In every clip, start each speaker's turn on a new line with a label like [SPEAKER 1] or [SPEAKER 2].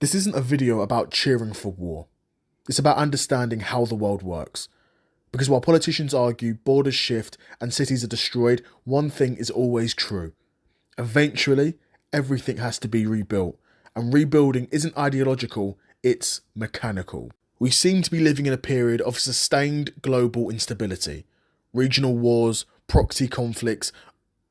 [SPEAKER 1] This isn't a video about cheering for war. It's about understanding how the world works. Because while politicians argue borders shift and cities are destroyed, one thing is always true. Eventually, everything has to be rebuilt. And rebuilding isn't ideological, it's mechanical. We seem to be living in a period of sustained global instability. Regional wars, proxy conflicts,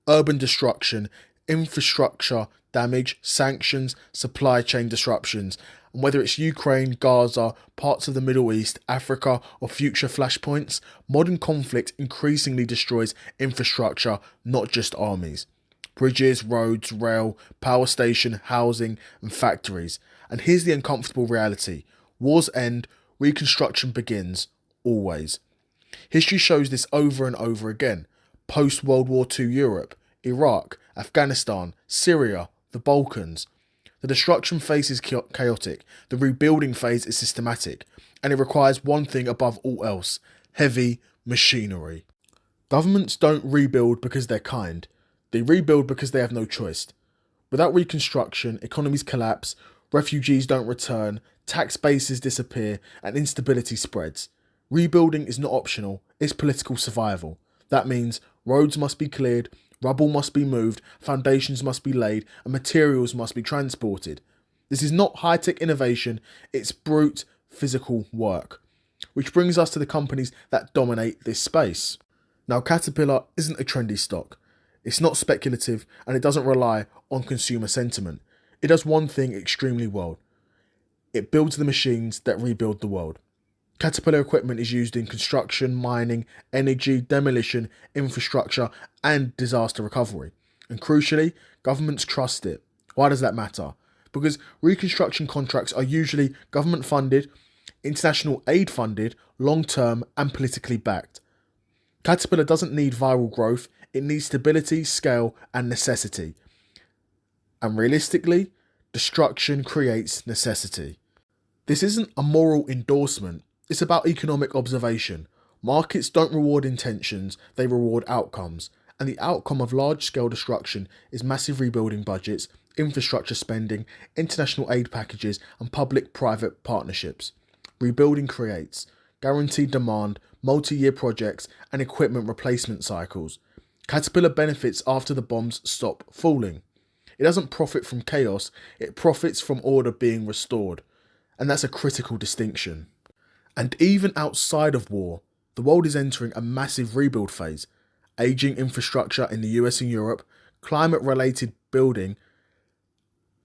[SPEAKER 1] urban destruction, infrastructure damage, sanctions, supply chain disruptions. And whether it's Ukraine, Gaza, parts of the Middle East, Africa, or future flashpoints, modern conflict increasingly destroys infrastructure, not just armies. Bridges, roads, rail, power station, housing, and factories. And here's the uncomfortable reality. Wars end, reconstruction begins, always. History shows this over and over again. Post-World War II Europe, Iraq, Afghanistan, Syria, the Balkans. The destruction phase is chaotic, the rebuilding phase is systematic, and it requires one thing above all else: heavy machinery. Governments don't rebuild because they're kind, they rebuild because they have no choice. Without reconstruction, economies collapse, refugees don't return, tax bases disappear, and instability spreads. Rebuilding is not optional, it's political survival. That means roads must be cleared, rubble must be moved, foundations must be laid, and materials must be transported. This is not high-tech innovation, it's brute physical work. Which brings us to the companies that dominate this space. Now, Caterpillar isn't a trendy stock. It's not speculative, and it doesn't rely on consumer sentiment. It does one thing extremely well. It builds the machines that rebuild the world. Caterpillar equipment is used in construction, mining, energy, demolition, infrastructure, and disaster recovery. And crucially, governments trust it. Why does that matter? Because reconstruction contracts are usually government funded, international aid funded, long-term, and politically backed. Caterpillar doesn't need viral growth, it needs stability, scale, and necessity. And realistically, destruction creates necessity. This isn't a moral endorsement. It's about economic observation. Markets don't reward intentions, they reward outcomes. And the outcome of large-scale destruction is massive rebuilding budgets, infrastructure spending, international aid packages, and public-private partnerships. Rebuilding creates guaranteed demand, multi-year projects, and equipment replacement cycles. Caterpillar benefits after the bombs stop falling. It doesn't profit from chaos, it profits from order being restored. And that's a critical distinction. And even outside of war, the world is entering a massive rebuild phase. Aging infrastructure in the US and Europe, climate-related building,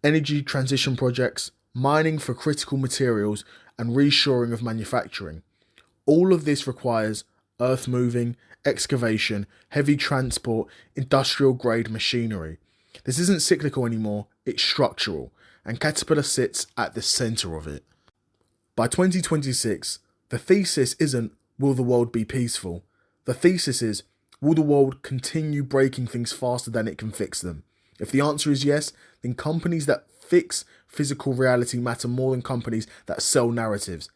[SPEAKER 1] energy transition projects, mining for critical materials, and reshoring of manufacturing. All of this requires earth moving, excavation, heavy transport, industrial-grade machinery. This isn't cyclical anymore, it's structural, and Caterpillar sits at the centre of it. By 2026, the thesis isn't, will the world be peaceful? The thesis is, will the world continue breaking things faster than it can fix them? If the answer is yes, then companies that fix physical reality matter more than companies that sell narratives.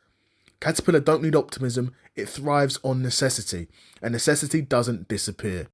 [SPEAKER 1] Caterpillar don't need optimism, it thrives on necessity, and necessity doesn't disappear.